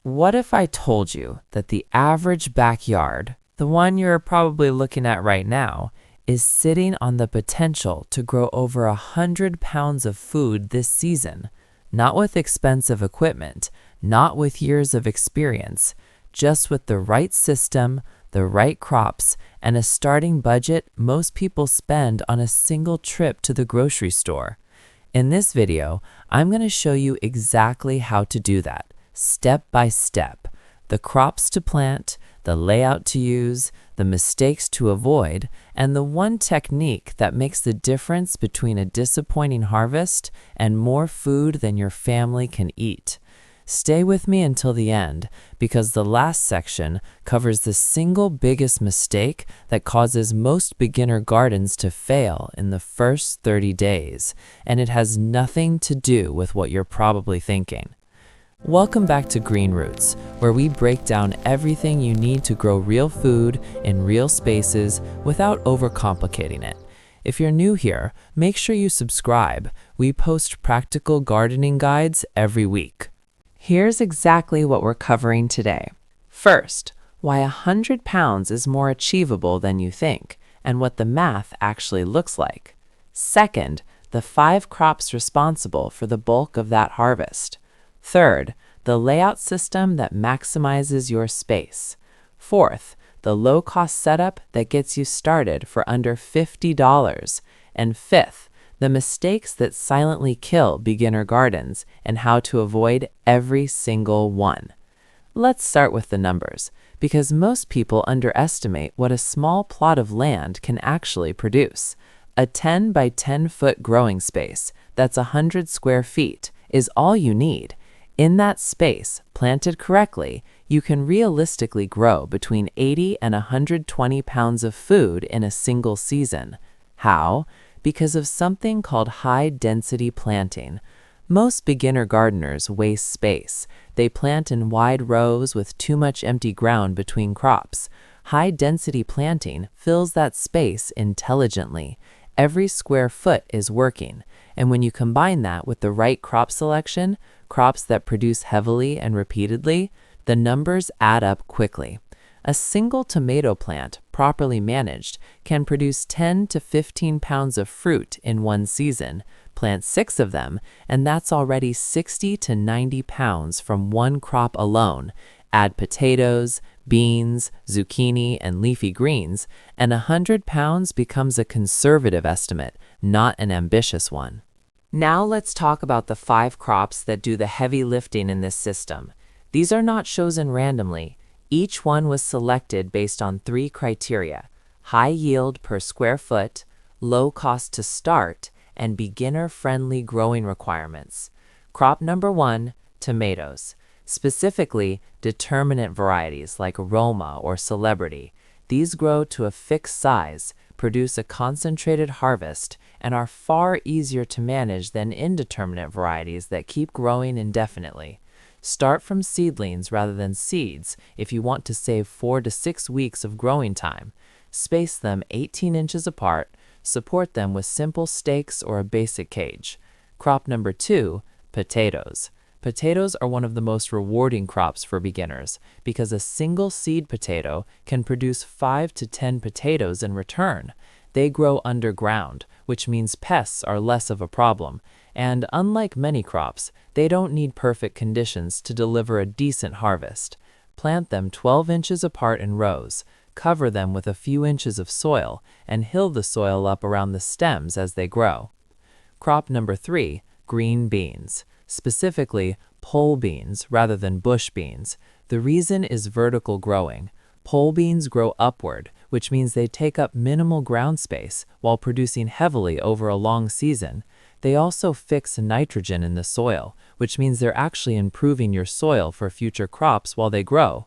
What if I told you that the average backyard, the one you're probably looking at right now, is sitting on the potential to grow over 100 pounds of food this season, not with expensive equipment, not with years of experience, just with the right system, the right crops, and a starting budget most people spend on a single trip to the grocery store? In this video, I'm going to show you exactly how to do that, step by step. The crops to plant, the layout to use, the mistakes to avoid, and the one technique that makes the difference between a disappointing harvest and more food than your family can eat. Stay with me until the end, because the last section covers the single biggest mistake that causes most beginner gardens to fail in the first 30 days, and it has nothing to do with what you're probably thinking. Welcome back to Green Roots, where we break down everything you need to grow real food in real spaces without overcomplicating it. If you're new here, make sure you subscribe. We post practical gardening guides every week. Here's exactly what we're covering today. First, why 100 pounds is more achievable than you think, and what the math actually looks like. Second, the 5 crops responsible for the bulk of that harvest. Third, the layout system that maximizes your space. Fourth, the low-cost setup that gets you started for under $50. And fifth, the mistakes that silently kill beginner gardens and how to avoid every single one. Let's start with the numbers, because most people underestimate what a small plot of land can actually produce. A 10 by 10 foot growing space, that's 100 square feet, is all you need. In that space, planted correctly, you can realistically grow between 80 and 120 pounds of food in a single season. How? Because of something called high-density planting. Most beginner gardeners waste space. They plant in wide rows with too much empty ground between crops. High-density planting fills that space intelligently. Every square foot is working. And when you combine that with the right crop selection, crops that produce heavily and repeatedly, the numbers add up quickly. A single tomato plant, properly managed, can produce 10 to 15 pounds of fruit in one season. Plant 6 of them, and that's already 60 to 90 pounds from one crop alone. Add potatoes, beans, zucchini, and leafy greens, and 100 pounds becomes a conservative estimate, not an ambitious one. Now let's talk about the 5 crops that do the heavy lifting in this system. These are not chosen randomly. Each one was selected based on 3 criteria: high yield per square foot, low cost to start, and beginner-friendly growing requirements. Crop number 1, tomatoes. Specifically, determinate varieties like Roma or Celebrity. These grow to a fixed size, produce a concentrated harvest, and are far easier to manage than indeterminate varieties that keep growing indefinitely. Start from seedlings rather than seeds if you want to save 4 to 6 weeks of growing time. Space them 18 inches apart, support them with simple stakes or a basic cage. Crop number 2, potatoes. Potatoes are one of the most rewarding crops for beginners because a single seed potato can produce 5 to 10 potatoes in return. They grow underground, which means pests are less of a problem. And unlike many crops, they don't need perfect conditions to deliver a decent harvest. Plant them 12 inches apart in rows, cover them with a few inches of soil, and hill the soil up around the stems as they grow. Crop number 3, green beans. Specifically, pole beans rather than bush beans. The reason is vertical growing. Pole beans grow upward, which means they take up minimal ground space while producing heavily over a long season. They also fix nitrogen in the soil, which means they're actually improving your soil for future crops while they grow.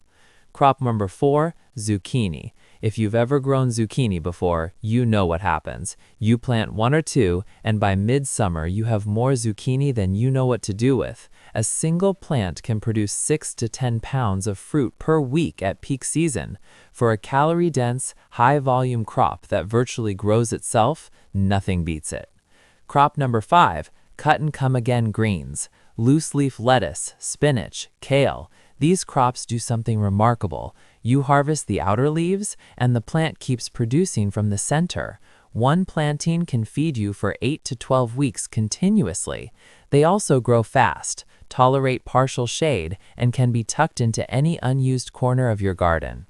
Crop number 4, zucchini. If you've ever grown zucchini before, you know what happens. You plant 1 or 2, and by midsummer you have more zucchini than you know what to do with. A single plant can produce 6 to 10 pounds of fruit per week at peak season. For a calorie-dense, high-volume crop that virtually grows itself, nothing beats it. Crop number 5, cut-and-come-again greens. Loose-leaf lettuce, spinach, kale. These crops do something remarkable. You harvest the outer leaves, and the plant keeps producing from the center. One planting can feed you for 8 to 12 weeks continuously. They also grow fast, tolerate partial shade, and can be tucked into any unused corner of your garden.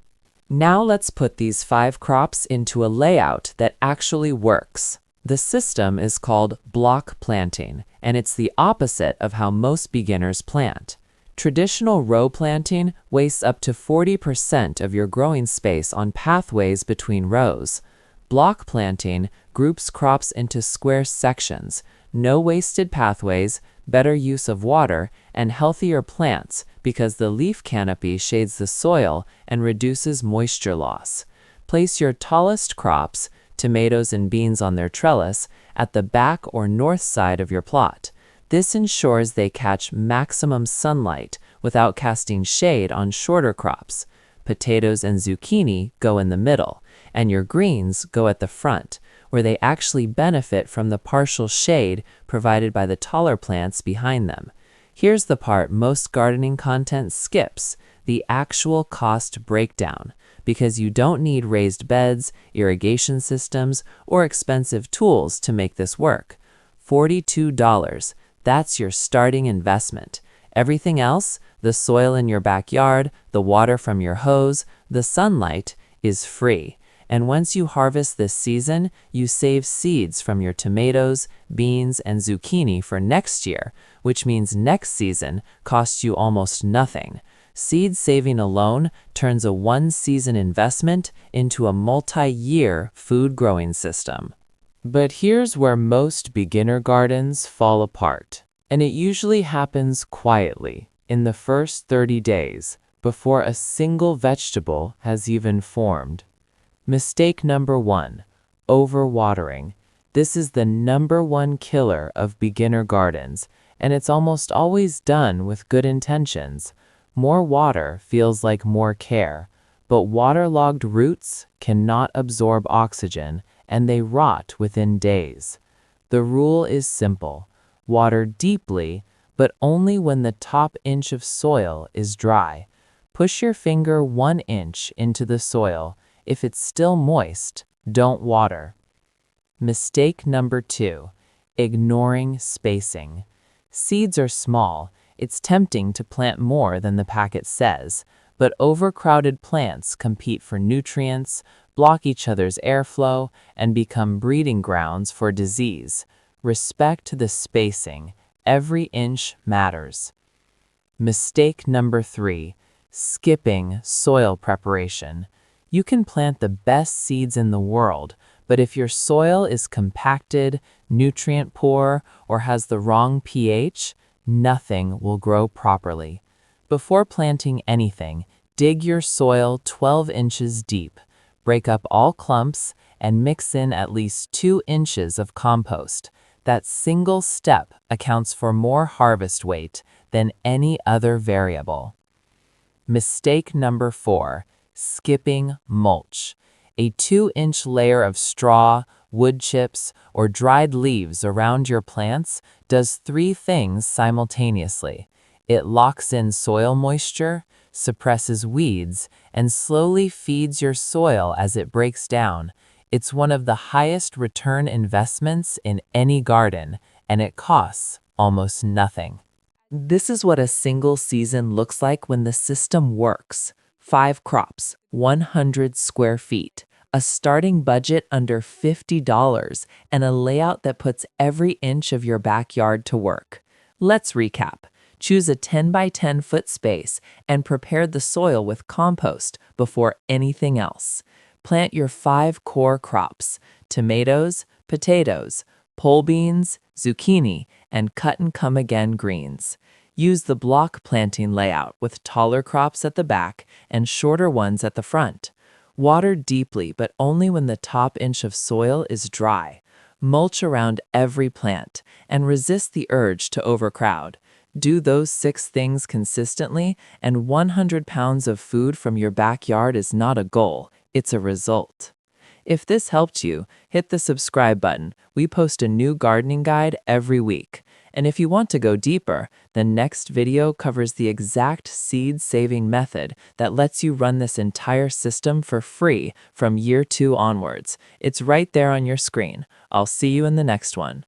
Now let's put these 5 crops into a layout that actually works. The system is called block planting, and it's the opposite of how most beginners plant. Traditional row planting wastes up to 40% of your growing space on pathways between rows. Block planting groups crops into square sections, no wasted pathways, better use of water, and healthier plants because the leaf canopy shades the soil and reduces moisture loss. Place your tallest crops, tomatoes and beans on their trellis, at the back or north side of your plot. This ensures they catch maximum sunlight without casting shade on shorter crops. Potatoes and zucchini go in the middle, and your greens go at the front, where they actually benefit from the partial shade provided by the taller plants behind them. Here's the part most gardening content skips, the actual cost breakdown, because you don't need raised beds, irrigation systems, or expensive tools to make this work. $42, that's your starting investment. Everything else, the soil in your backyard, the water from your hose, the sunlight, is free. And once you harvest this season, you save seeds from your tomatoes, beans, and zucchini for next year, which means next season costs you almost nothing. Seed saving alone turns a one-season investment into a multi-year food growing system. But here's where most beginner gardens fall apart. And it usually happens quietly, in the first 30 days, before a single vegetable has even formed. Mistake number 1, overwatering. This is the #1 killer of beginner gardens, and it's almost always done with good intentions. More water feels like more care, but waterlogged roots cannot absorb oxygen, and they rot within days. The rule is simple. Water deeply, but only when the top inch of soil is dry. Push your finger 1 inch into the soil. If it's still moist, don't water. Mistake number 2, ignoring spacing. Seeds are small. It's tempting to plant more than the packet says, but overcrowded plants compete for nutrients, block each other's airflow, and become breeding grounds for disease. Respect the spacing. Every inch matters. Mistake number 3, skipping soil preparation. You can plant the best seeds in the world, but if your soil is compacted, nutrient poor, or has the wrong pH, nothing will grow properly. Before planting anything, dig your soil 12 inches deep. Break up all clumps and mix in at least 2 inches of compost. That single step accounts for more harvest weight than any other variable. Mistake number 4, skipping mulch. A 2-inch layer of straw, wood chips, or dried leaves around your plants does 3 things simultaneously. It locks in soil moisture, suppresses weeds, and slowly feeds your soil as it breaks down. It's one of the highest return investments in any garden, and it costs almost nothing. This is what a single season looks like when the system works. 5 crops, 100 square feet, a starting budget under $50, and a layout that puts every inch of your backyard to work. Let's recap. Choose a 10 by 10 foot space and prepare the soil with compost before anything else. Plant your 5 core crops: tomatoes, potatoes, pole beans, zucchini, and cut-and-come-again greens. Use the block planting layout with taller crops at the back and shorter ones at the front. Water deeply, but only when the top inch of soil is dry. Mulch around every plant and resist the urge to overcrowd. Do those 6 things consistently, and 100 pounds of food from your backyard is not a goal, it's a result. If this helped you, hit the subscribe button. We post a new gardening guide every week. And if you want to go deeper, the next video covers the exact seed-saving method that lets you run this entire system for free from year 2 onwards. It's right there on your screen. I'll see you in the next one.